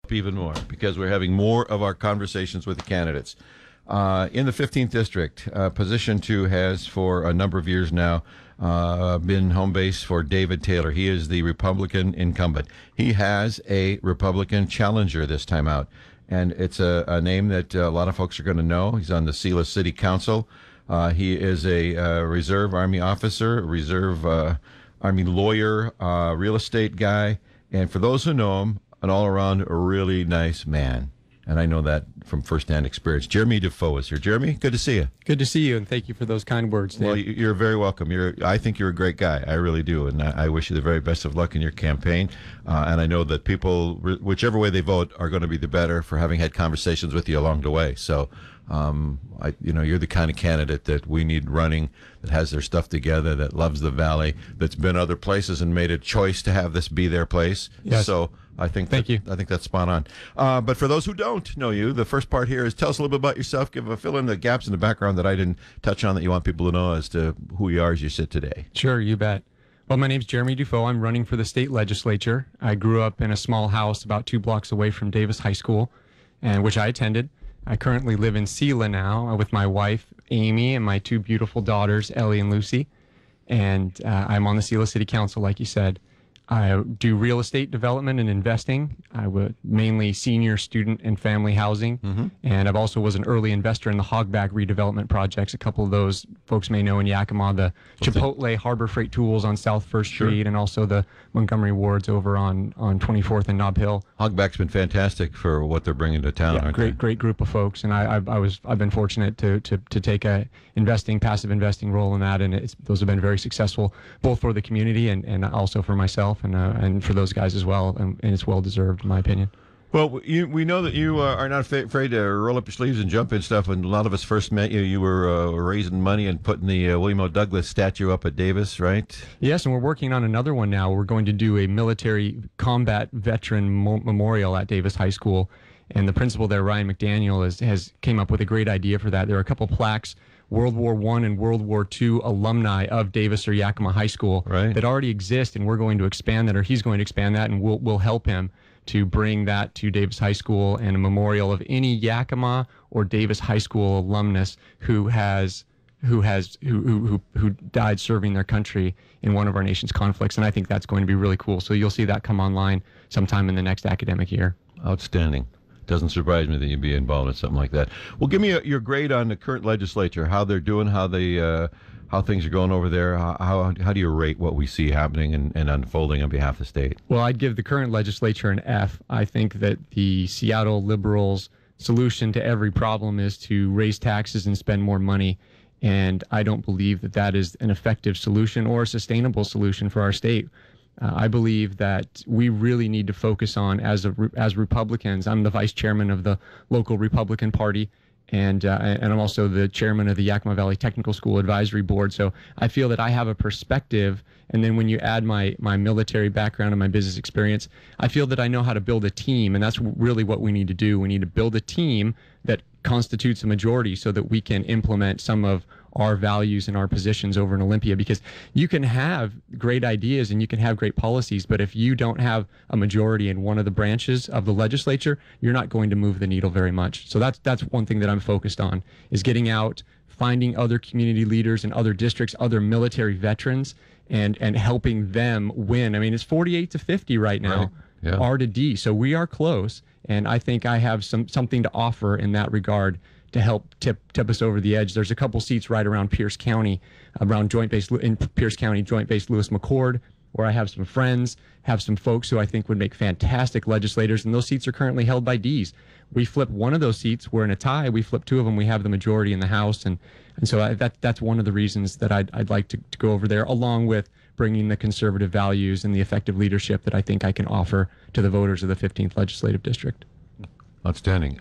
up even more because we're having more of our conversations with the candidates. In the 15th District, Position 2 has for a number of years now been home base for David Taylor. He is the Republican incumbent. He has a Republican challenger this time out, and it's a name that a lot of folks are going to know. He's on the Sela City Council. He is a Reserve Army officer, Reserve Army lawyer, real estate guy, and for those who know him, an all-around really nice man. And I know that from firsthand experience. Jeremie Dufault is here. Jeremie, good to see you. Good to see you, and thank you for those kind words, Dave. Well, you're very welcome. I think you're a great guy. I really do, and I wish you the very best of luck in your campaign. And I know that people, whichever way they vote, are going to be the better for having had conversations with you along the way. So, you're the kind of candidate that we need running, that has their stuff together, that loves the Valley, that's been other places and made a choice to have this be their place. Yes. So I think Thank you. I think that's spot on. But for those who don't know you, the first part here is tell us a little bit about yourself. Fill in the gaps in the background that I didn't touch on that you want people to know as to who you are as you sit today. Sure, you bet. Well, my name's Jeremie Dufault. I'm running for the state legislature. I grew up in a small house about 2 blocks away from Davis High School, and which I attended. I currently live in Sela now with my wife, Amy, and my 2 beautiful daughters, Ellie and Lucy. And I'm on the Sela City Council, like you said. I do real estate development and investing. I would mainly senior, student, and family housing. Mm-hmm. And I've also was an early investor in the Hogback redevelopment projects. A couple of those folks may know in Yakima, the Chipotle Harbor Freight Tools on South First Street, and also the Montgomery Wards over on 24th and Nob Hill. Hogback's been fantastic for what they're bringing to town. Yeah, great group of folks, and I've been fortunate to take a passive investing role in that, and those have been very successful, both for the community and also for myself. And for those guys as well, and it's well deserved, in my opinion. Well, we know that you are not afraid to roll up your sleeves and jump in stuff. When a lot of us first met you, you were raising money and putting the William O. Douglas statue up at Davis, right? Yes, and we're working on another one now. We're going to do a military combat veteran memorial at Davis High School, and the principal there, Ryan McDaniel, has came up with a great idea for that. There are a couple plaques, World War I and World War II alumni of Davis or Yakima High School that already exist, and we're going to expand that, or he's going to expand that, and we'll help him to bring that to Davis High School, and a memorial of any Yakima or Davis High School alumnus who died serving their country in one of our nation's conflicts. And I think that's going to be really cool. So you'll see that come online sometime in the next academic year. Outstanding. Doesn't surprise me that you'd be involved in something like that. Well, give me your grade on the current legislature, how they're doing, how things are going over there. How do you rate what we see happening and unfolding on behalf of the state? Well, I'd give the current legislature an F. I think that the Seattle liberals' solution to every problem is to raise taxes and spend more money. And I don't believe that that is an effective solution or a sustainable solution for our state. I believe that we really need to focus on, as Republicans, I'm the vice chairman of the local Republican Party, and I'm also the chairman of the Yakima Valley Technical School Advisory Board. So I feel that I have a perspective, and then when you add my military background and my business experience, I feel that I know how to build a team, and that's really what we need to do. We need to build a team that constitutes a majority so that we can implement some of our values and our positions over in Olympia, because you can have great ideas and you can have great policies, but if you don't have a majority in one of the branches of the legislature, you're not going to move the needle very much. So that's one thing that I'm focused on, is getting out, finding other community leaders in other districts, other military veterans, and helping them win. I mean, it's 48-50 right now, right. Yeah. R to D, so we are close, and I think I have something to offer in that regard to help tip us over the edge. There's a couple seats right around Pierce County, in Pierce County, Joint-Base Lewis McChord, where I have some friends, have some folks who I think would make fantastic legislators, and those seats are currently held by Ds. We flip one of those seats, we're in a tie, we flip 2 of them, we have the majority in the House, and so that's one of the reasons that I'd like to go over there, along with bringing the conservative values and the effective leadership that I think I can offer to the voters of the 15th Legislative District. Outstanding.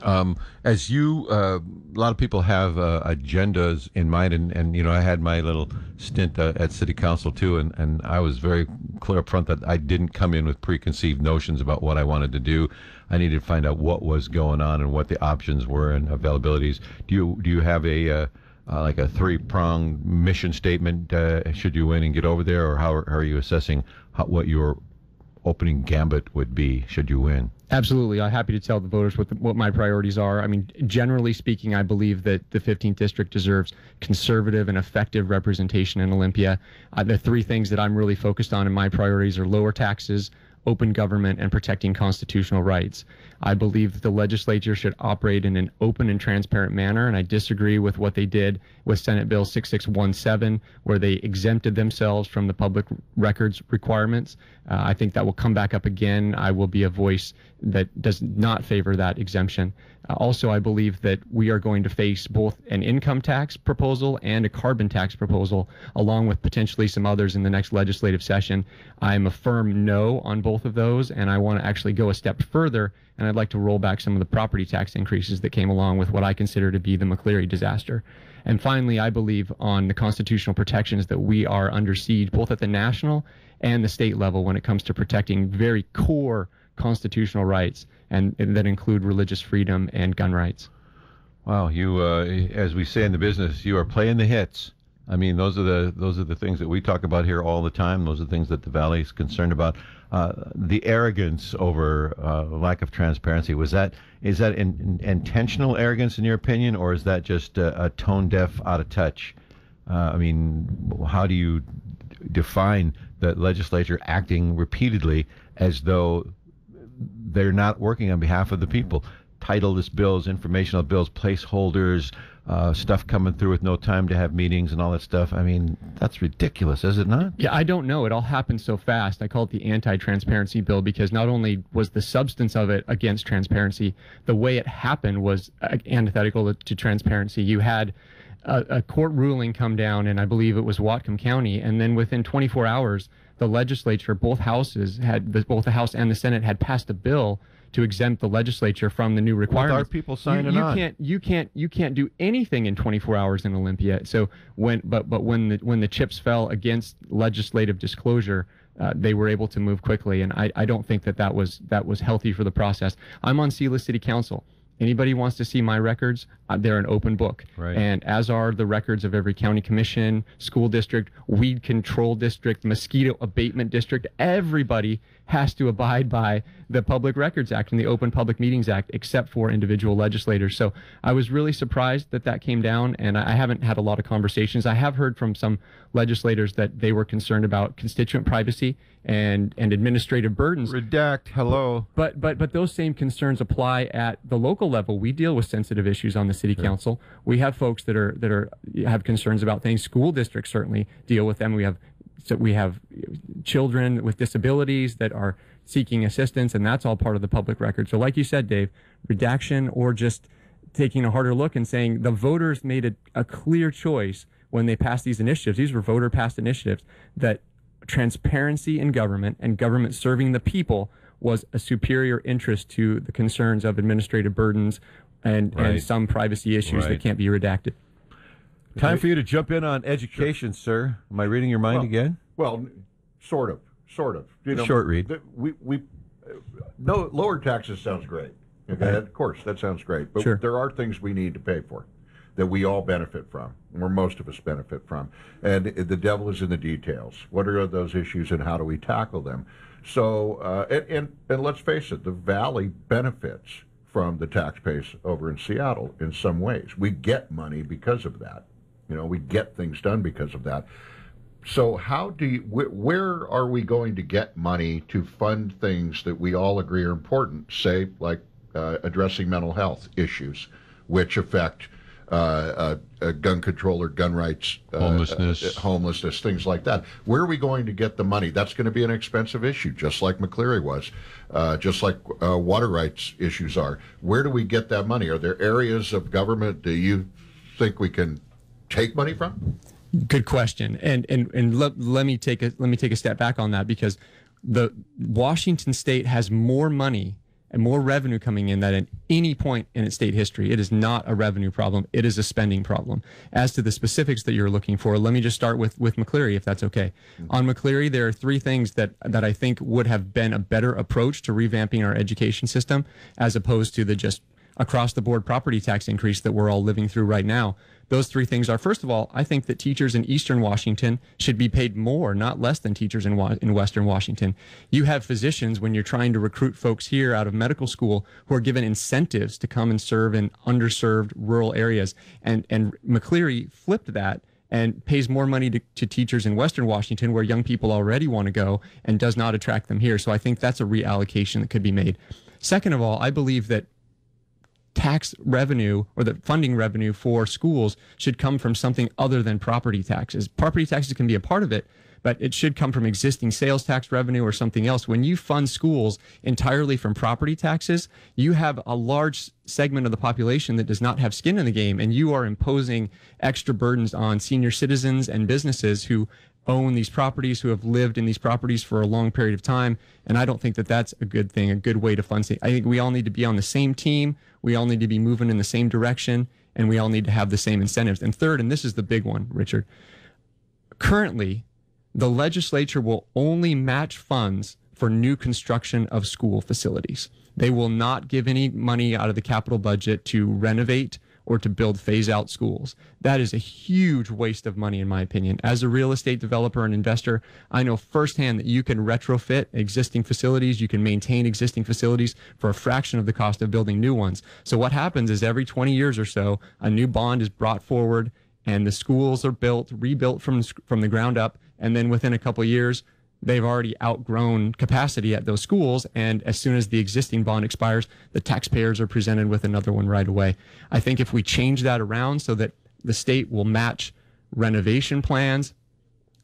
As you, a lot of people have agendas in mind, and I had my little stint at City Council too, and I was very clear up front that I didn't come in with preconceived notions about what I wanted to do. I needed to find out what was going on and what the options were and availabilities. Do you have a like a 3-pronged mission statement should you win and get over there, or how are you assessing what your opening gambit would be should you win? Absolutely. I'm happy to tell the voters what my priorities are. I mean, generally speaking, I believe that the 15th District deserves conservative and effective representation in Olympia. The three things that I'm really focused on in my priorities are lower taxes, open government, and protecting constitutional rights. I believe that the legislature should operate in an open and transparent manner, and I disagree with what they did with Senate Bill 6617, where they exempted themselves from the public records requirements. I think that will come back up again. I will be a voice that does not favor that exemption. Also, I believe that we are going to face both an income tax proposal and a carbon tax proposal, along with potentially some others in the next legislative session. I'm a firm no on both of those, and I want to actually go a step further, and I'd like to roll back some of the property tax increases that came along with what I consider to be the McCleary disaster. And finally, I believe on the constitutional protections that we are under siege, both at the national and the state level, when it comes to protecting very core constitutional rights, and that include religious freedom and gun rights. Wow, you, as we say in the business, you are playing the hits. I mean, those are the things that we talk about here all the time. Those are the things that the Valley is concerned about. The arrogance over lack of transparency, is that intentional arrogance in your opinion, or is that just a tone deaf, out of touch? I mean, how do you define the legislature acting repeatedly as though they're not working on behalf of the people? Titleless bills, informational bills, placeholders, stuff coming through with no time to have meetings and all that stuff. I mean, that's ridiculous, is it not? Yeah, I don't know. It all happened so fast. I call it the anti-transparency bill because not only was the substance of it against transparency, the way it happened was antithetical to transparency. You had a court ruling come down, and I believe it was Whatcom County, and then within 24 hours, the legislature, both houses both the House and the Senate had passed a bill to exempt the legislature from the new requirements. With our people signing on. You can't do anything in 24 hours in Olympia. So when the chips fell against legislative disclosure, they were able to move quickly, and I don't think that was healthy for the process. I'm on Sealy City Council. Anybody wants to see my records, they're an open book. Right. And as are the records of every county commission, school district, weed control district, mosquito abatement district. Everybody has to abide by the Public Records Act and the Open Public Meetings Act, except for individual legislators. So I was really surprised that came down, and I haven't had a lot of conversations. I have heard from some legislators that they were concerned about constituent privacy and administrative burdens. Redact, hello. But those same concerns apply at the local level. We deal with sensitive issues on the city council. We have folks that have concerns about things. School districts certainly deal with them. We have children with disabilities that are seeking assistance, and that's all part of the public record. So like you said, Dave, redaction or just taking a harder look and saying the voters made a clear choice when they passed these initiatives. These were voter-passed initiatives, that transparency in government and government serving the people was a superior interest to the concerns of administrative burdens and some privacy issues that can't be redacted. Time for you to jump in on education, sir. Am I reading your mind again? Well, sort of. You know, short read. No, lower taxes sounds great. Okay, of course, that sounds great. But there are things we need to pay for that we all benefit from, or most of us benefit from. And the devil is in the details. What are those issues and how do we tackle them? So, and let's face it, the Valley benefits from the tax base over in Seattle in some ways. We get money because of that. You know, we get things done because of that. So where are we going to get money to fund things that we all agree are important, say, like addressing mental health issues, which affect gun control or gun rights, homelessness, things like that? Where are we going to get the money? That's going to be an expensive issue, just like McCleary was, just like water rights issues are. Where do we get that money? Are there areas of government that you think we can take money from? Good question, and let me take a step back on that, because the Washington State has more money and more revenue coming in than at any point in its state history. It is not a revenue problem; it is a spending problem. As to the specifics that you're looking for, let me just start with McCleary, if that's okay. Mm-hmm. On McCleary, there are three things that I think would have been a better approach to revamping our education system, as opposed to the just across-the-board property tax increase that we're all living through right now. Those three things are, first of all, I think that teachers in Eastern Washington should be paid more, not less than teachers in Western Washington. You have physicians, when you're trying to recruit folks here out of medical school, who are given incentives to come and serve in underserved rural areas. And McCleary flipped that and pays more money to teachers in Western Washington, where young people already want to go, and does not attract them here. So I think that's a reallocation that could be made. Second of all, I believe that tax revenue, or the funding revenue for schools, should come from something other than property taxes. Property taxes can be a part of it, but it should come from existing sales tax revenue or something else. When you fund schools entirely from property taxes, you have a large segment of the population that does not have skin in the game, and you are imposing extra burdens on senior citizens and businesses who own these properties, who have lived in these properties for a long period of time. And I don't think that that's a good thing, a good way to fund state. I think we all need to be on the same team. We all need to be moving in the same direction, and we all need to have the same incentives. And third, and this is the big one, Richard, currently, the legislature will only match funds for new construction of school facilities. They will not give any money out of the capital budget to renovate or to build phase-out schools. That is a huge waste of money, in my opinion. As a real estate developer and investor, I know firsthand that you can retrofit existing facilities, you can maintain existing facilities for a fraction of the cost of building new ones. So what happens is every 20 years or so, a new bond is brought forward, and the schools are rebuilt from the ground up, and then within a couple of years, they've already outgrown capacity at those schools, and as soon as the existing bond expires, the taxpayers are presented with another one right away. I think if we change that around so that the state will match renovation plans,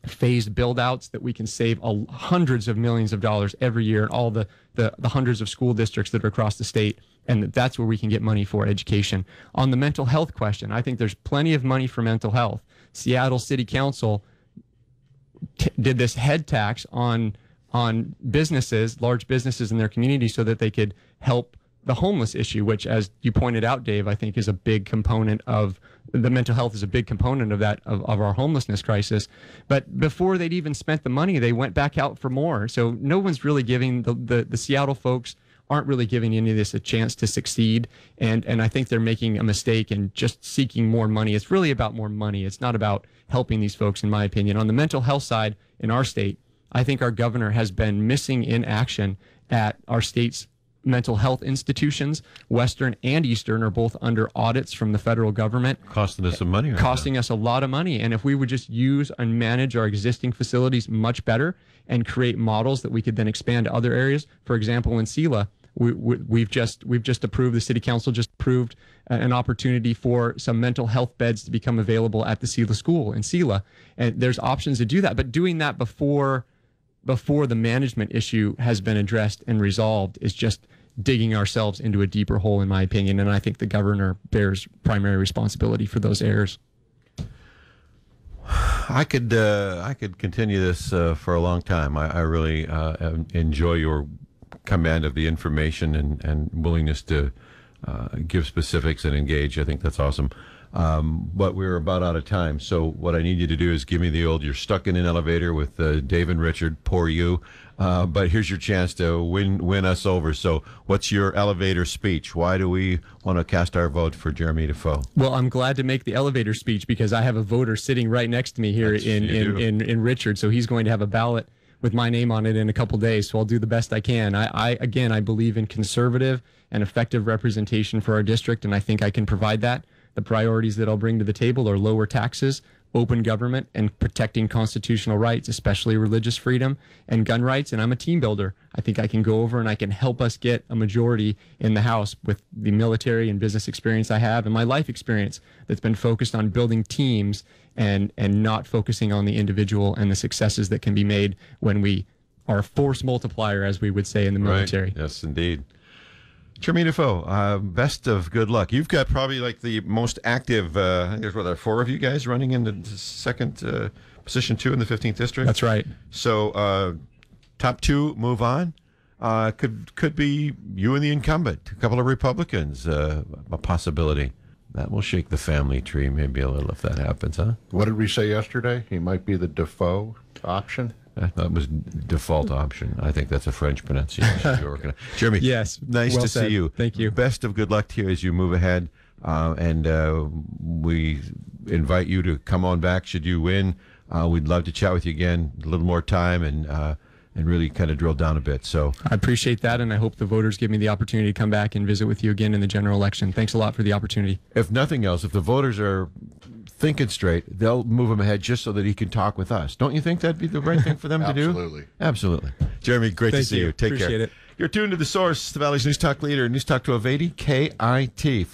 phased build-outs, that we can save hundreds of millions of dollars every year in all the hundreds of school districts that are across the state, and that's where we can get money for education. On the mental health question, I think there's plenty of money for mental health. Seattle City Council did this head tax on businesses, large businesses in their community, so that they could help the homeless issue, which, as you pointed out, Dave, I think is a big component of the mental health, is a big component of that, of our homelessness crisis. But before they'd even spent the money, they went back out for more. So no one's really giving the Seattle folks aren't really giving any of this a chance to succeed. And I think they're making a mistake in just seeking more money. It's really about more money. It's not about helping these folks, in my opinion. On the mental health side in our state, I think our governor has been missing in action at our state's mental health institutions. Western and Eastern are both under audits from the federal government. Costing us some money. Right costing now. us a lot of money. And if we would just use and manage our existing facilities much better and create models that we could then expand to other areas. For example, in Selah, we've just approved, the city council just approved an opportunity for some mental health beds to become available at the Selah School in Selah. And there's options to do that, but doing that before the management issue has been addressed and resolved is just digging ourselves into a deeper hole, in my opinion. And I think the governor bears primary responsibility for those errors. I could continue this for a long time. I really enjoy your command of the information and willingness to give specifics and engage. I think that's awesome. But we're about out of time. So what I need you to do is give me the old, you're stuck in an elevator with Dave and Richard, poor you. But here's your chance to win us over. So what's your elevator speech? Why do we want to cast our vote for Jeremie Dufault? Well, I'm glad to make the elevator speech because I have a voter sitting right next to me here in Richard. So he's going to have a ballot with my name on it in a couple days. So I'll do the best I can. I believe in conservative and effective representation for our district, and I think I can provide that. The priorities that I'll bring to the table are lower taxes, open government, and protecting constitutional rights, especially religious freedom and gun rights. And I'm a team builder. I think I can go over and I can help us get a majority in the House with the military and business experience I have and my life experience that's been focused on building teams and not focusing on the individual and the successes that can be made when we are a force multiplier, as we would say in the military. Right. Yes, indeed. Jeremie Dufault, best of good luck. You've got probably like the most active, I think there's, what, 4 of you guys running in the second position 2 in the 15th district? That's right. So top 2 move on. Could be you and the incumbent, a couple of Republicans, a possibility. That will shake the family tree maybe a little if that happens, huh? What did we say yesterday? He might be the Dufault option? That was default option. I think that's a French pronunciation. You're working on. Jeremie, yes, nice to said. see you. Thank you. Best of good luck to you as you move ahead, and we invite you to come on back should you win. We'd love to chat with you again, a little more time, and really kind of drill down a bit. So I appreciate that, and I hope the voters give me the opportunity to come back and visit with you again in the general election. Thanks a lot for the opportunity. If nothing else, if the voters are thinking straight, they'll move him ahead just so that he can talk with us. Don't you think that'd be the right thing for them to do? Absolutely. Absolutely. Jeremie, great to see you. Take Appreciate care. it. You're tuned to The Source, the Valley's News Talk leader, News Talk 1280, KIT.